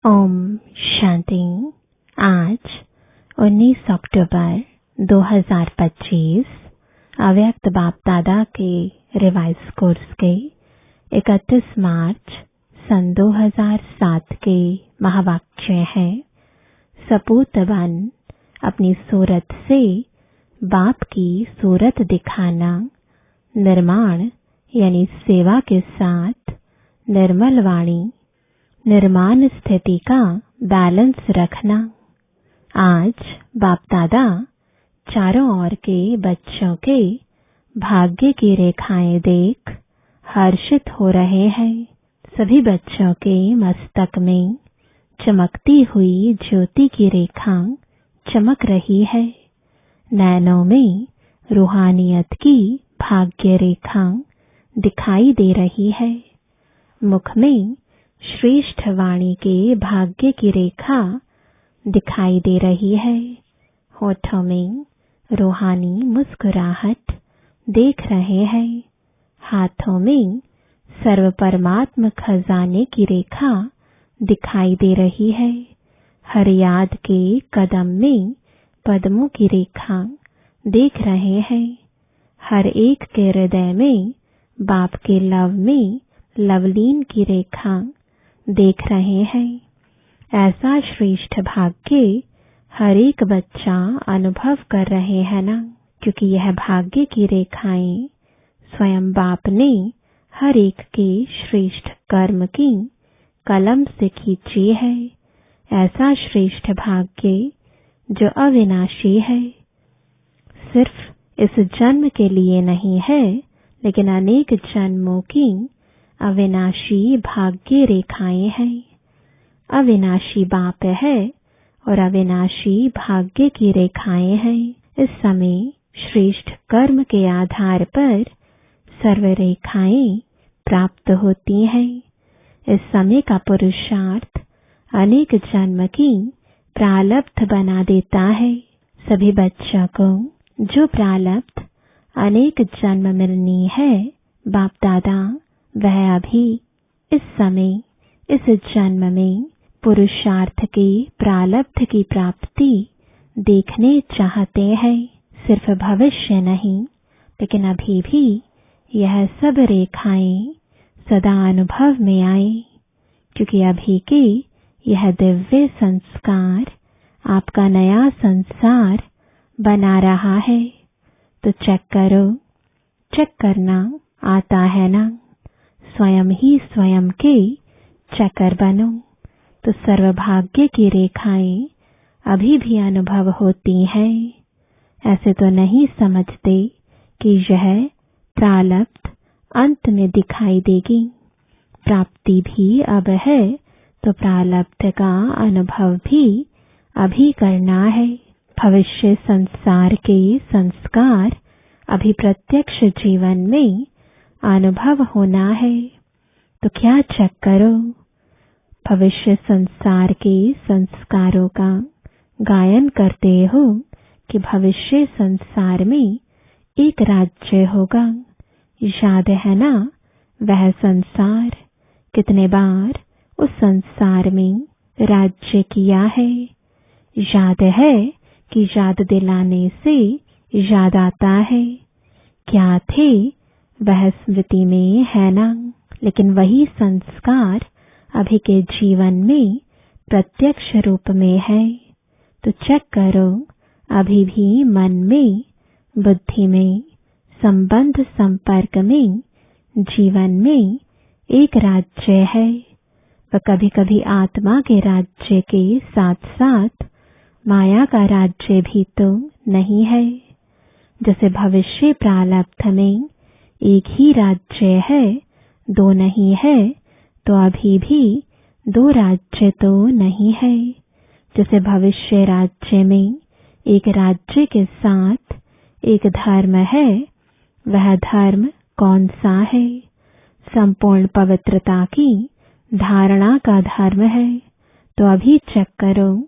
ओम शांति। आज 19 अक्टूबर 2025 अव्यक्त बाप दादा के रिवाइज कोर्स के 31 मार्च सन 2007 के महावाक्य है। सपूत बन अपनी सूरत से बाप की सूरत दिखाना, निर्माण यानी सेवा के साथ निर्मल वाणी, निर्माण स्थिति का बैलेंस रखना। आज बाप दादा चारों ओर के बच्चों के भाग्य की रेखाएं देख हर्षित हो रहे हैं। सभी बच्चों के मस्तक में चमकती हुई ज्योति की रेखा चमक रही है। नैनों में रूहानियत की भाग्य रेखा दिखाई दे रही है। मुख में श्रेष्ठ वाणी के भाग्य की रेखा दिखाई दे रही है। होठों में रूहानी मुस्कुराहट देख रहे हैं। हाथों में सर्व परमात्म खजाने की रेखा दिखाई दे रही है। हर याद के कदम में पद्मों की रेखा देख रहे हैं। हर एक के हृदय में बाप के लव में लवलीन की रेखा देख रहे हैं। ऐसा श्रेष्ठ भाग्य हर एक बच्चा अनुभव कर रहे हैं ना, क्योंकि यह भाग्य की रेखाएं स्वयं बाप ने हर एक के श्रेष्ठ कर्म की कलम से खींची है। ऐसा श्रेष्ठ भाग्य जो अविनाशी है, सिर्फ इस जन्म के लिए नहीं है, लेकिन अनेक जन्मों की अविनाशी भाग्य रेखाएं हैं। अविनाशी बाप है और अविनाशी भाग्य की रेखाएं हैं। इस समय श्रेष्ठ कर्म के आधार पर सर्व रेखाएं प्राप्त होती हैं। इस समय का पुरुषार्थ अनेक जन्म की प्रारब्ध बना देता है। सभी बच्चों को जो प्रारब्ध अनेक जन्म मिलनी है, बाप दादा वह अभी इस समय इस जन्म में पुरुषार्थ के प्रारब्ध की प्राप्ति देखने चाहते हैं। सिर्फ भविष्य नहीं, लेकिन अभी भी यह सब रेखाएं सदा अनुभव में आए, क्योंकि अभी के यह दिव्य संस्कार आपका नया संसार बना रहा है। तो चेक करो, चेक करना आता है ना? स्वयं ही स्वयं के चक्कर बनो तो सर्वभाग्य की रेखाएं अभी भी अनुभव होती हैं। ऐसे तो नहीं समझते कि यह प्रारब्ध अंत में दिखाई देगी। प्राप्ति भी अब है, तो प्रारब्ध का अनुभव भी अभी करना है। भविष्य संसार के संस्कार अभी प्रत्यक्ष जीवन में अनुभव होना है। तो क्या चेक करो, भविष्य संसार के संस्कारों का गायन करते हो कि भविष्य संसार में एक राज्य होगा। याद है ना वह संसार? कितने बार उस संसार में राज्य किया है? याद है कि याद दिलाने से याद आता है। क्या थे वह स्मृति में है ना, लेकिन वही संस्कार अभी के जीवन में प्रत्यक्ष रूप में है। तो चेक करो, अभी भी मन में, बुद्धि में, संबंध संपर्क में, जीवन में एक राज्य है। वह कभी कभी आत्मा के राज्य के साथ साथ माया का राज्य भी तो नहीं है। जैसे भविष्य प्रारब्ध में एक ही राज्य है, दो नहीं है, तो अभी भी दो राज्य तो नहीं है। जैसे भविष्य राज्य में एक राज्य के साथ एक धर्म है, वह धर्म कौन सा है? संपूर्ण पवित्रता की धारणा का धर्म है। तो अभी चेक करो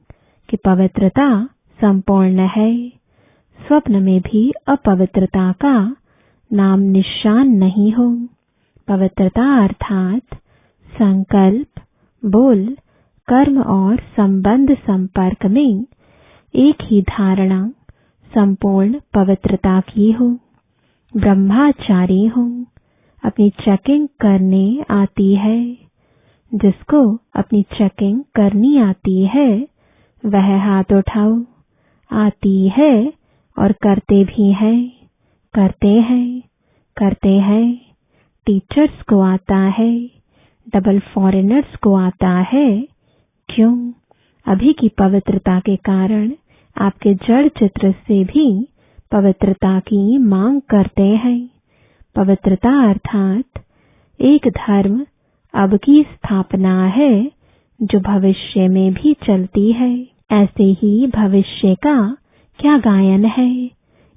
कि पवित्रता संपूर्ण है। स्वप्न में भी अपवित्रता का नाम निशान नहीं हो। पवित्रता अर्थात संकल्प, बोल, कर्म और संबंध संपर्क में एक ही धारणा संपूर्ण पवित्रता की हो। ब्रह्मचारी हो, अपनी चेकिंग करने आती है। जिसको अपनी चेकिंग करनी आती है वह हाथ उठाओ। आती है और करते भी हैं, करते हैं, करते हैं। टीचर्स को आता है, डबल फॉरेनर्स को आता है। क्यों? अभी की पवित्रता के कारण आपके जड़ चित्र से भी पवित्रता की मांग करते हैं। पवित्रता अर्थात एक धर्म अब की स्थापना है जो भविष्य में भी चलती है। ऐसे ही भविष्य का क्या गायन है?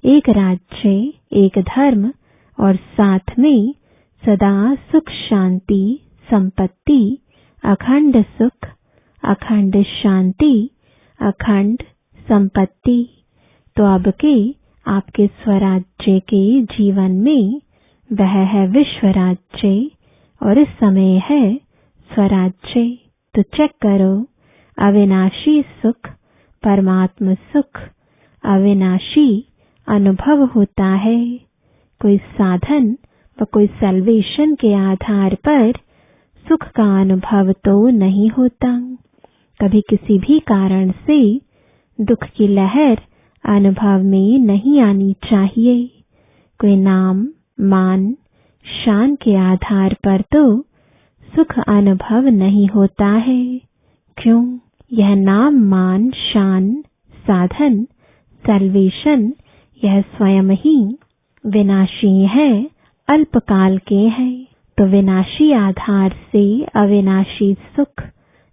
एक राज्य, एक धर्म और साथ में सदा सुख शांति संपत्ति, अखंड सुख, अखंड शांति, अखंड संपत्ति। तो अब के आपके स्वराज्य के जीवन में वह है विश्व राज्य और इस समय है स्वराज्य। तो चेक करो, अविनाशी सुख, परमात्म सुख, अविनाशी अनुभव होता है। कोई साधन व कोई सल्वेशन के आधार पर सुख का अनुभव तो नहीं होता। कभी किसी भी कारण से दुख की लहर अनुभव में नहीं आनी चाहिए। कोई नाम, मान, शान के आधार पर तो सुख अनुभव नहीं होता है। क्यों? यह नाम, मान, शान, साधन, सल्वेशन यह स्वयं ही विनाशी है, अल्पकाल के हैं। तो विनाशी आधार से अविनाशी सुख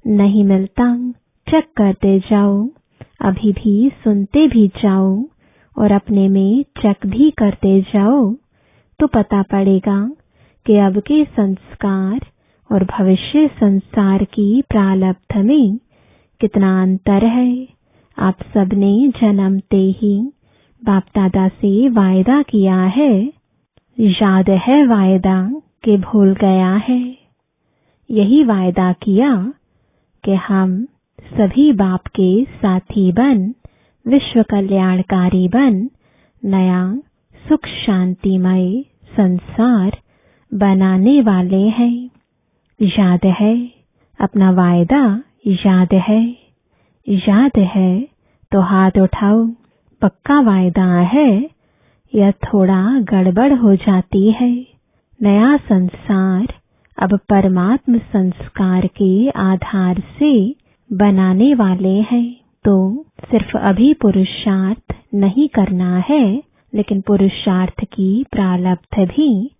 नहीं मिलता। चेक करते जाओ, अभी भी सुनते भी जाओ और अपने में चेक भी करते जाओ तो पता पड़ेगा कि अब के संस्कार और भविष्य संसार की प्रारब्ध में कितना अंतर है। आप सबने जन्मते ही बाप दादा से वायदा किया है। याद है वायदा कि भूल गया है? यही वायदा किया कि हम सभी बाप के साथी बन, विश्व कल्याणकारी बन, नया सुख शांतिमय संसार बनाने वाले हैं। याद है अपना वायदा? याद है? याद है तो हाथ उठाओ। पक्का वायदा है या थोड़ा गड़बड़ हो जाती है? नया संसार अब परमात्म संस्कार के आधार से बनाने वाले हैं। तो सिर्फ अभी पुरुषार्थ नहीं करना है, लेकिन पुरुषार्थ की प्रारब्ध भी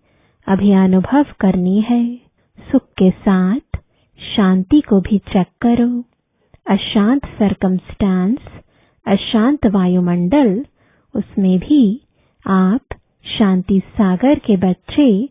अभी अनुभव करनी है। सुख के साथ शांति को भी चेक करो। अशांत सर्कमस्टांस, अशांत वायुमंडल, उसमें भी आप शांति सागर के बच्चे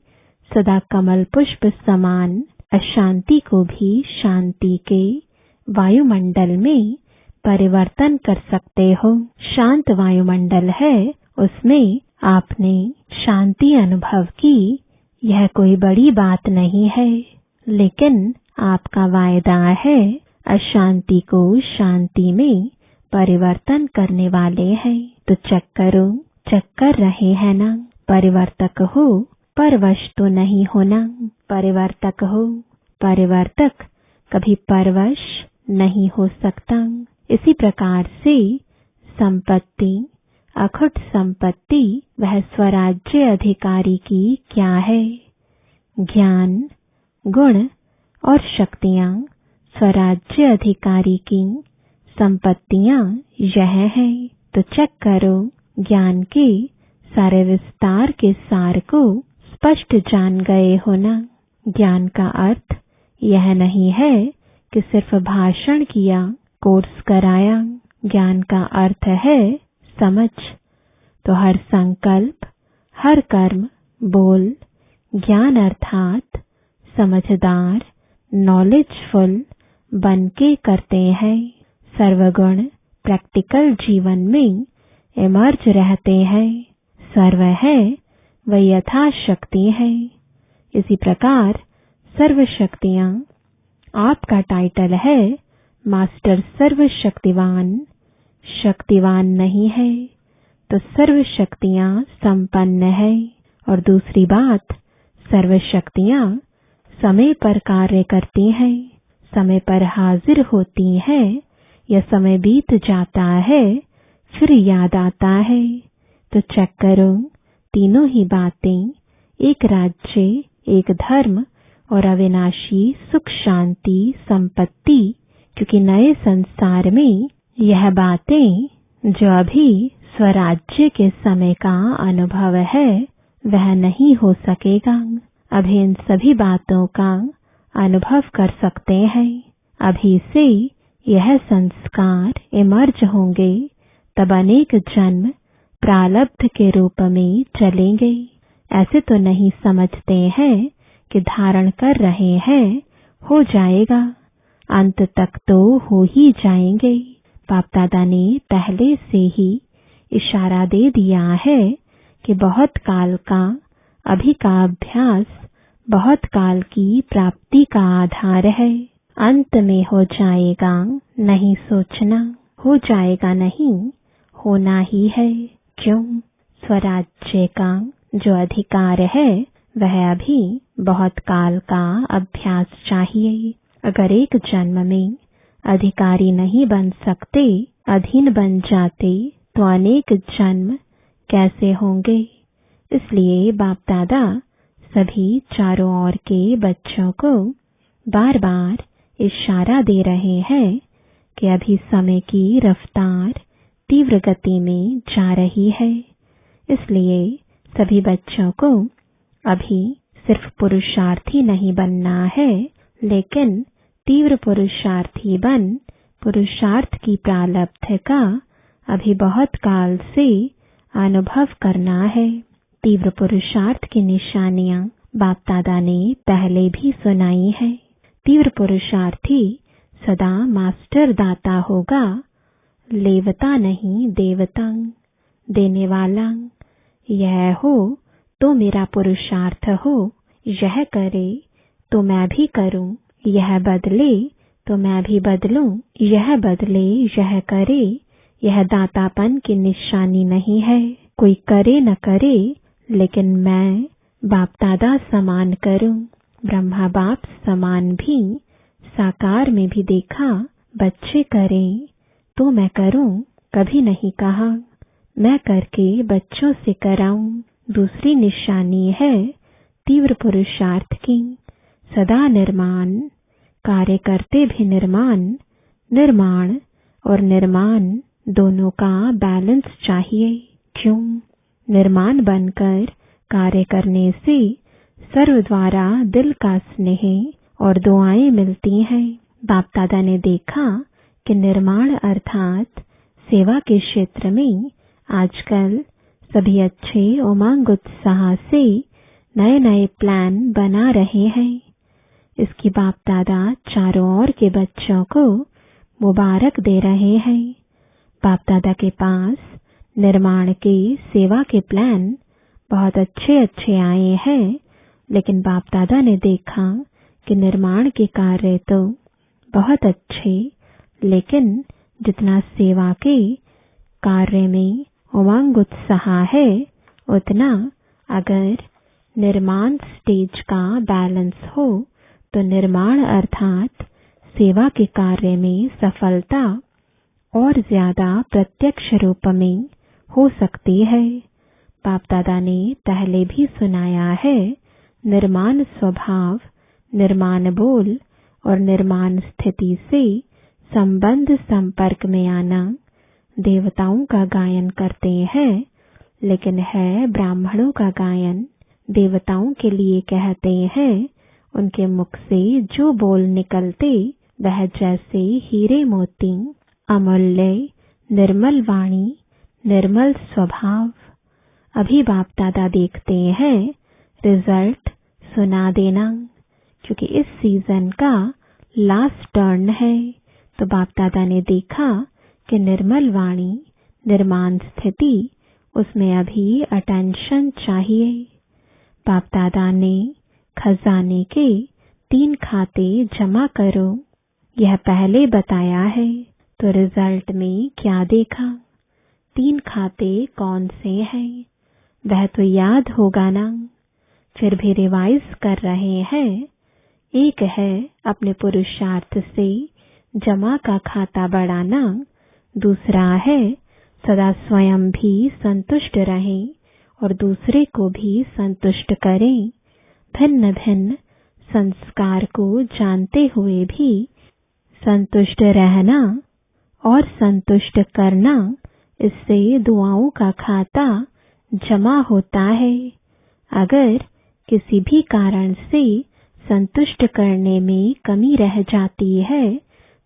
सदा कमल पुष्प समान अशांति को भी शांति के वायुमंडल में परिवर्तन कर सकते हो। शांत वायुमंडल है, उसमें आपने शांति अनुभव की, यह कोई बड़ी बात नहीं है। लेकिन आपका वायदा है अशांति को शांति में परिवर्तन करने वाले हैं। तो चेक करो, चेक कर रहे हैं ना? परिवर्तक हो, परवश तो नहीं होना। परिवर्तक हो, परिवर्तक कभी परवश नहीं हो सकता। इसी प्रकार से संपत्ति, अखुट संपत्ति वह स्वराज्य अधिकारी की क्या है? ज्ञान, गुण और शक्तियां स्वराज्य अधिकारी की संपत्तियां यह है। तो चेक करो, ज्ञान के सारे विस्तार के सार को स्पष्ट जान गए हो ना? ज्ञान का अर्थ यह नहीं है कि सिर्फ भाषण किया, कोर्स कराया। ज्ञान का अर्थ है समझ। तो हर संकल्प, हर कर्म, बोल ज्ञान अर्थात समझदार, नॉलेजफुल बन के करते हैं। सर्वगुण प्रैक्टिकल जीवन में इमर्ज रहते हैं। सर्व है वह यथाशक्ति है। इसी प्रकार सर्व शक्तियां आपका टाइटल है मास्टर सर्वशक्तिवान शक्तिवान नहीं है तो सर्व शक्तियां संपन्न है। और दूसरी बात, सर्व शक्तियां समय पर कार्य करती हैं, समय पर हाजिर होती हैं। यह समय बीत जाता है फिर याद आता है। तो चेक करो, तीनों ही बातें, एक राज्य, एक धर्म और अविनाशी सुख शांति संपत्ति, क्योंकि नए संसार में यह बातें जो अभी स्वराज्य के समय का अनुभव है वह नहीं हो सकेगा। अभी इन सभी बातों का अनुभव कर सकते हैं। अभी से यह संस्कार इमर्ज होंगे, तब अनेक जन्म प्रारब्ध के रूप में चलेंगे। ऐसे तो नहीं समझते हैं कि धारण कर रहे हैं हो जाएगा, अंत तक तो हो ही जाएंगे। बाप दादा ने पहले से ही इशारा दे दिया है कि बहुत काल का अभी का अभ्यास बहुत काल की प्राप्ति का आधार है। अंत में हो जाएगा नहीं सोचना, हो जाएगा नहीं, होना ही है। क्यों? स्वराज्य का जो अधिकार है वह अभी बहुत काल का अभ्यास चाहिए। अगर एक जन्म में अधिकारी नहीं बन सकते, अधीन बन जाते, तो अनेक जन्म कैसे होंगे? इसलिए बाप दादा सभी चारों ओर के बच्चों को बार बार इशारा दे रहे हैं कि अभी समय की रफ्तार तीव्र गति में जा रही है। इसलिए सभी बच्चों को अभी सिर्फ पुरुषार्थी नहीं बनना है, लेकिन तीव्र पुरुषार्थी बन पुरुषार्थ की प्रारब्ध का अभी बहुत काल से अनुभव करना है। तीव्र पुरुषार्थ की निशानियां बाप दादा ने पहले भी सुनाई है। तीव्र पुरुषार्थी सदा मास्टर दाता होगा, लेवता नहीं देवता, देने वाला। यह हो तो मेरा पुरुषार्थ हो, यह करे तो मैं भी करूं, यह बदले तो मैं भी बदलूं, यह बदले यह करे। यह दातापन की निशानी नहीं है। कोई करे न करे, लेकिन मैं बाप दादा समान करूं। ब्रह्मा बाप समान भी साकार में भी देखा, बच्चे करें तो मैं करूं, कभी नहीं कहा मैं करके बच्चों से कराऊं। दूसरी निशानी है तीव्र पुरुषार्थ की, सदा निर्माण, कार्य करते भी निर्माण। निर्माण और निर्माण दोनों का बैलेंस चाहिए। क्यों? निर्माण बनकर कार्य करने से सर्व द्वारा दिल का स्नेह और दुआएं मिलती हैं। बाप दादा ने देखा कि निर्माण अर्थात सेवा के क्षेत्र में आजकल सभी अच्छे उमंग उत्साह से नए नए प्लान बना रहे हैं। इसकी बाप दादा चारों ओर के बच्चों को मुबारक दे रहे हैं। बाप दादा के पास निर्माण के सेवा के प्लान बहुत अच्छे अच्छे आए हैं, लेकिन बाप दादा ने देखा कि निर्माण के कार्य तो बहुत अच्छे, लेकिन जितना सेवा के कार्य में उमंग उत्साह है, उतना अगर निर्माण स्टेज का बैलेंस हो तो निर्माण अर्थात सेवा के कार्य में सफलता और ज्यादा प्रत्यक्ष रूप में हो सकती है। बाप दादा ने पहले भी सुनाया है, निर्माण स्वभाव, निर्माण बोल और निर्माण स्थिति से संबंध संपर्क में आना। देवताओं का गायन करते हैं, लेकिन है ब्राह्मणों का गायन। देवताओं के लिए कहते हैं, उनके मुख से जो बोल निकलते वह जैसे हीरे मोती, अमूल्य, निर्मल वाणी, निर्मल स्वभाव। अभी बाप दादा देखते हैं रिजल्ट सुना देना, क्योंकि इस सीजन का लास्ट टर्न है। तो बाप दादा ने देखा कि निर्मल वाणी, निर्माण स्थिति, उसमें अभी अटेंशन चाहिए। बाप दादा ने खजाने के 3 खाते जमा करो, यह पहले बताया है, तो रिजल्ट में क्या देखा? 3 खाते कौन से हैं? वह तो याद होगा ना। फिर भी रिवाइज कर रहे हैं। एक है अपने पुरुषार्थ से जमा का खाता बढ़ाना, दूसरा है सदा स्वयं भी संतुष्ट रहें और दूसरे को भी संतुष्ट करें। भिन्न भिन्न संस्कार को जानते हुए भी संतुष्ट रहना और संतुष्ट करना, इससे दुआओं का खाता जमा होता है। अगर किसी भी कारण से संतुष्ट करने में कमी रह जाती है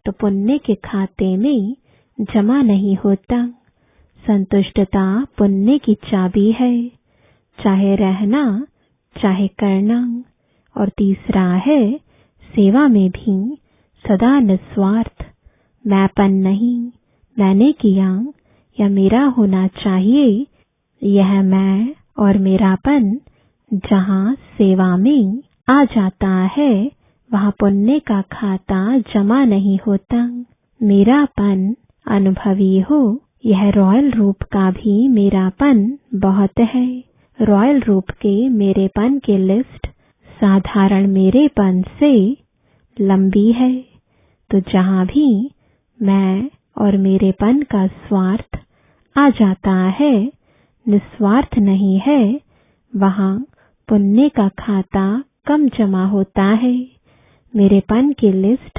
तो पुण्य के खाते में जमा नहीं होता। संतुष्टता पुण्य की चाबी है, चाहे रहना चाहे करना। और तीसरा है सेवा में भी सदा निस्वार्थ, मैंपन नहीं, मैंने किया या मेरा होना चाहिए। यह मैं और मेरापन जहाँ सेवा में आ जाता है वहाँ पुण्य का खाता जमा नहीं होता। मेरापन अनुभवी हो, यह रॉयल रूप का भी मेरापन बहुत है। रॉयल रूप के मेरेपन की लिस्ट साधारण मेरेपन से लंबी है। तो जहाँ भी मैं और मेरेपन का स्वार्थ आ जाता है, निस्वार्थ नहीं है, वहाँ पुण्य का खाता कम जमा होता है। मेरेपन की लिस्ट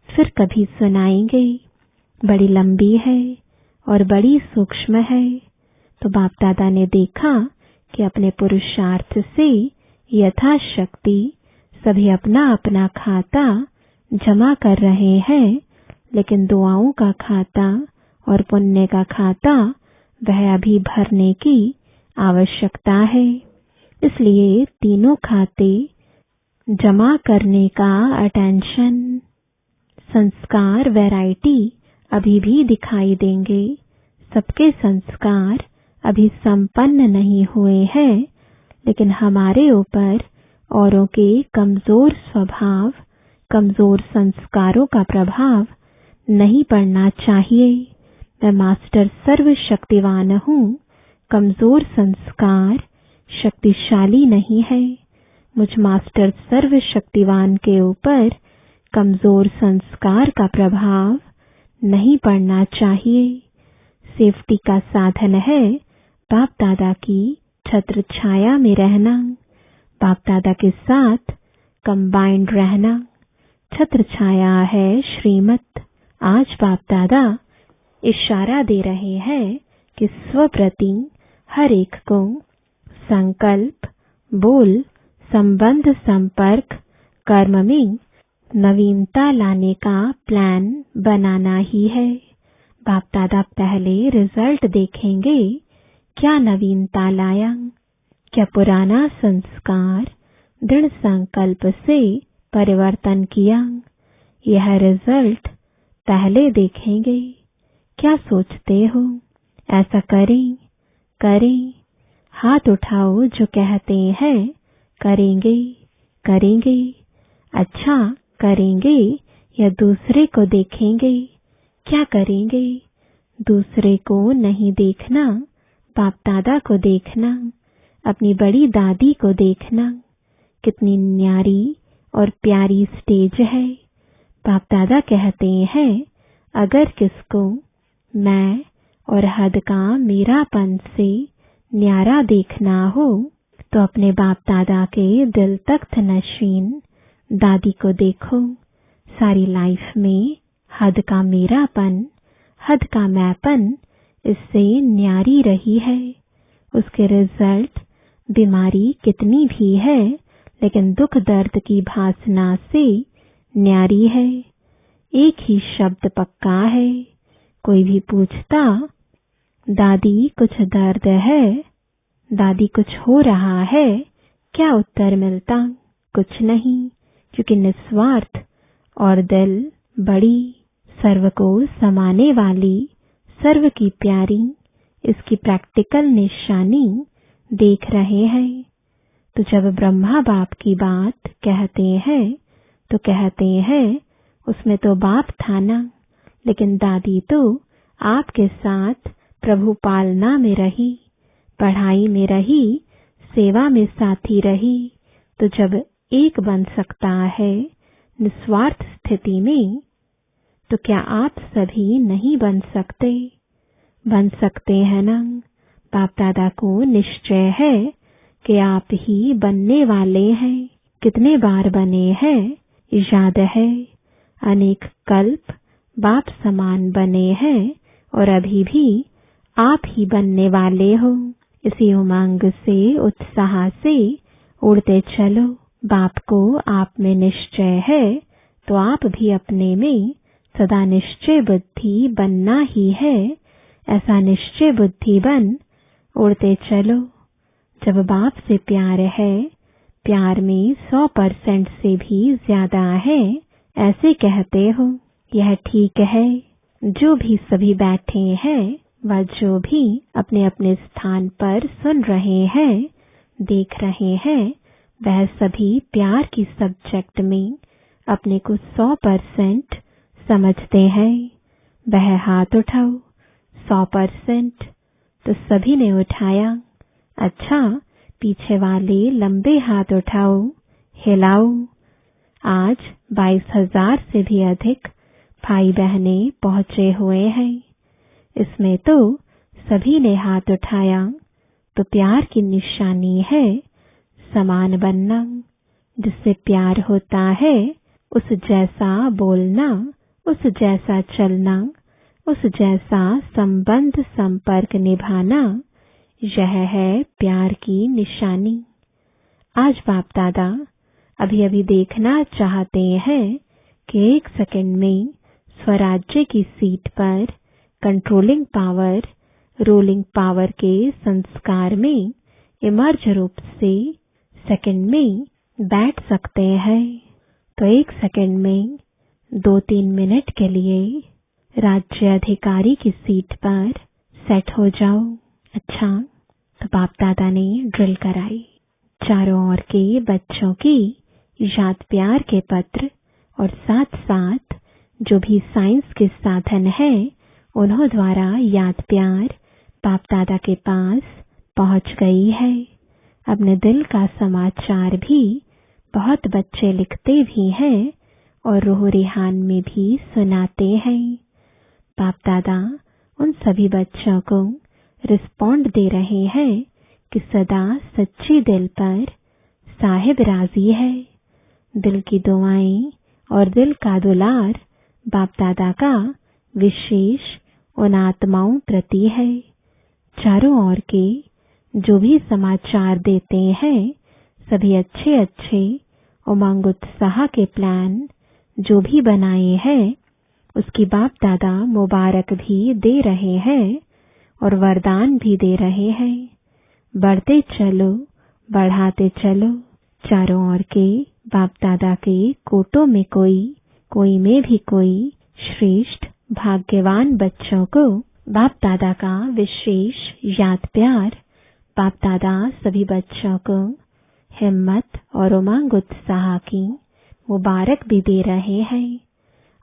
फिर कभी सुनाएंगे, बड़ी लंबी है और बड़ी सूक्ष्म है। तो बाप दादा ने देखा कि अपने पुरुषार्थ से यथाशक्ति सभी अपना अपना खाता जमा कर रहे हैं, लेकिन दुआओं का खाता और पुण्य का खाता वह अभी भरने की आवश्यकता है। इसलिए तीनों खाते जमा करने का अटेंशन, संस्कार वैरायटी अभी भी दिखाई देंगे। सबके संस्कार अभी संपन्न नहीं हुए हैं, लेकिन हमारे ऊपर औरों के कमजोर स्वभाव, कमजोर संस्कारों का प्रभाव नहीं पड़ना चाहिए। मैं मास्टर सर्वशक्तिवान हूँ, कमजोर संस्कार शक्तिशाली नहीं है। मुझ मास्टर सर्वशक्तिवान के ऊपर कमजोर संस्कार का प्रभाव नहीं पड़ना चाहिए। सेफ्टी का साधन है बाप दादा की छत्र छाया में रहना, बाप दादा के साथ कंबाइंड रहना। छत्र छाया है श्रीमत। आज बाप दादा इशारा दे रहे हैं कि स्वप्रति हर एक को संकल्प, बोल, संबंध, संपर्क, कर्म में नवीनता लाने का प्लान बनाना ही है। बाप दादा पहले रिजल्ट देखेंगे, क्या नवीनता लाया, क्या पुराना संस्कार दृढ़ संकल्प से परिवर्तन किया। यह रिजल्ट पहले देखेंगे। क्या सोचते हो? ऐसा करें, करें, हाथ उठाओ जो कहते हैं करेंगे, करेंगे। अच्छा करेंगे या दूसरे को देखेंगे? क्या करेंगे? दूसरे को नहीं देखना, बाप दादा को देखना, अपनी बड़ी दादी को देखना। कितनी न्यारी और प्यारी स्टेज है। बाप दादा कहते हैं अगर किसको मैं और हद का मेरापन से न्यारा देखना हो तो अपने बाप दादा के दिल तख्त नशीन दादी को देखो। सारी लाइफ में हद का मेरापन, हद का मैपन इससे न्यारी रही है। उसके रिजल्ट बीमारी कितनी भी है, लेकिन दुख दर्द की भासना से न्यारी है। एक ही शब्द पक्का है। कोई भी पूछता दादी कुछ दर्द है, दादी कुछ हो रहा है, क्या उत्तर मिलता? कुछ नहीं, क्योंकि निस्वार्थ और दिल बड़ी, सर्व को समाने वाली, सर्व की प्यारी, इसकी प्रैक्टिकल निशानी देख रहे हैं। तो जब ब्रह्मा बाप की बात कहते हैं तो कहते हैं उसमें तो बाप था ना, लेकिन दादी तो आपके साथ प्रभु पालना में रही, पढ़ाई में रही, सेवा में साथी रही। तो जब एक बन सकता है निस्वार्थ स्थिति में, तो क्या आप सभी नहीं बन सकते? बन सकते हैं ना। बाप दादा को निश्चय है कि आप ही बनने वाले हैं। कितने बार बने हैं याद है? अनेक कल्प बाप समान बने हैं और अभी भी आप ही बनने वाले हो। इसी उमंग से, उत्साह से उड़ते चलो। बाप को आप में निश्चय है तो आप भी अपने में सदा निश्चय बुद्धि बनना ही है। ऐसा निश्चय बुद्धि बन उड़ते चलो। जब बाप से प्यार है, प्यार में 100% से भी ज्यादा है, ऐसे कहते हो, यह ठीक है। जो भी सभी बैठे हैं व जो भी अपने अपने स्थान पर सुन रहे हैं, देख रहे हैं, वह सभी प्यार की सब्जेक्ट में अपने को 100% समझते हैं। वह हाथ उठाओ। 100%। तो सभी ने उठाया। अच्छा, पीछे वाले लंबे हाथ उठाओ, हिलाओ। आज 22,000 से भी अधिक भाई बहने पहुंचे हुए हैं। इसमें तो सभी ने हाथ उठाया, तो प्यार की निशानी है समान बनना। जिससे प्यार होता है उस जैसा बोलना, उस जैसा चलना, उस जैसा संबंध संपर्क निभाना, यह है प्यार की निशानी। आज बाप दादा अभी अभी देखना चाहते हैं कि 1 सेकंड में स्वराज्य की सीट पर कंट्रोलिंग पावर, रूलिंग पावर के संस्कार में इमर्ज रूप से सेकंड में बैठ सकते हैं। तो 1 सेकंड में 2-3 मिनट के लिए राज्य अधिकारी की सीट पर सेट हो जाओ। अच्छा, तो बाप दादा ने ड्रिल कराई। चारों ओर के बच्चों की याद प्यार के पत्र और साथ साथ जो भी साइंस के साधन है, उन्हों द्वारा याद प्यार बाप दादा के पास पहुंच गई है। अपने दिल का समाचार भी बहुत बच्चे लिखते भी हैं और रूह रिहान में भी सुनाते हैं। बाप दादा उन सभी बच्चों को रिस्पॉन्ड दे रहे हैं कि सदा सच्ची दिल पर साहिब राजी है। दिल की दुआएं और दिल का दुलार बाप दादा का विशेष उन आत्माओं प्रति है। चारों ओर के जो भी समाचार देते हैं, सभी अच्छे अच्छे उमंग उत्साह के प्लान जो भी बनाए हैं, उसकी बाप दादा मुबारक भी दे रहे हैं और वरदान भी दे रहे हैं। बढ़ते चलो, बढ़ाते चलो। चारों ओर के बाप दादा के कोटों में कोई में भी कोई श्रेष्ठ भाग्यवान बच्चों को बाप दादा का विशेष याद प्यार। बाप दादा सभी बच्चों को हिम्मत और उमंग उत्साह की मुबारक भी दे रहे हैं।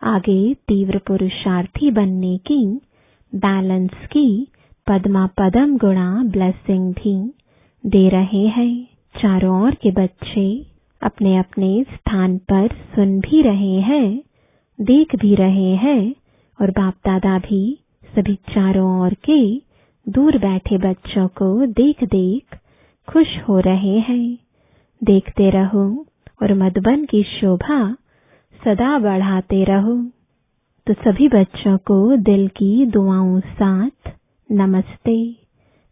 आगे तीव्र पुरुषार्थी बनने की, बैलेंस की पद्मा पदम गुणा ब्लेसिंग भी दे रहे हैं। चारों ओर के बच्चे अपने अपने स्थान पर सुन भी रहे हैं, देख भी रहे हैं और बाप दादा भी सभी चारों ओर के दूर बैठे बच्चों को देख देख खुश हो रहे हैं। देखते रहो और मधुबन की शोभा सदा बढ़ाते रहो। तो सभी बच्चों को दिल की दुआओं साथ नमस्ते।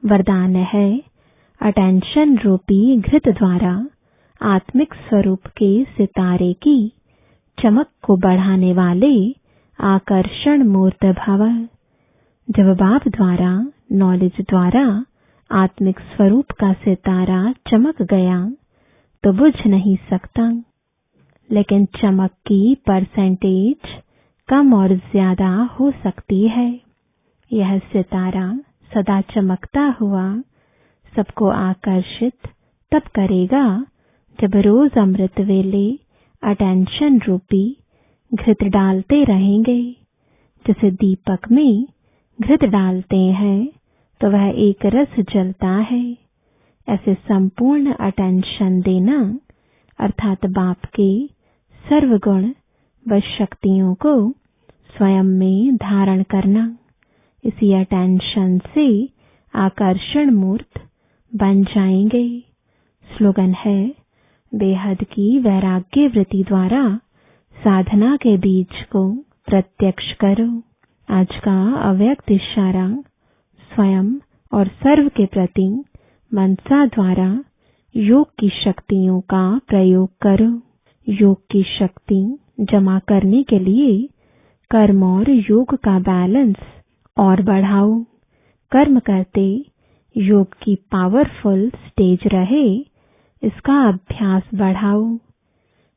वरदान है अटेंशन रूपी घृत द्वारा आत्मिक स्वरूप के सितारे की चमक को बढ़ाने वाले आकर्षण मूर्त भव। जब बाप द्वारा, नॉलेज द्वारा आत्मिक स्वरूप का सितारा चमक गया तो बुझ नहीं सकता, लेकिन चमक की परसेंटेज कम और ज्यादा हो सकती है। यह सितारा सदा चमकता हुआ सबको आकर्षित तब करेगा जब रोज अमृत वेले अटेंशन रूपी घृत डालते रहेंगे। जैसे दीपक में घृत डालते हैं तो वह एक रस जलता है, ऐसे संपूर्ण अटेंशन देना अर्थात बाप के सर्वगुण व शक्तियों को स्वयं में धारण करना। इसी अटेंशन से आकर्षण मूर्त बन जाएंगे। स्लोगन है, बेहद की वैराग्य वृत्ति द्वारा साधना के बीज को प्रत्यक्ष करो। आज का अव्यक्त इशारा स्वयं और सर्व के प्रति मनसा द्वारा योग की शक्तियों का प्रयोग करो। योग की शक्ति जमा करने के लिए कर्म और योग का बैलेंस और बढ़ाओ। कर्म करते योग की पावरफुल स्टेज रहे, इसका अभ्यास बढ़ाओ।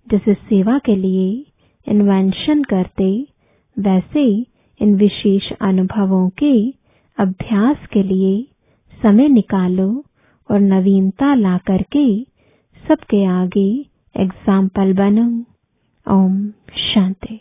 जैसे सेवा के लिए इन्वेंशन करते, वैसे इन विशेष अनुभवों के अभ्यास के लिए समय निकालो और नवीनता ला करके सबके आगे एग्जाम्पल बनो। ओम शांति।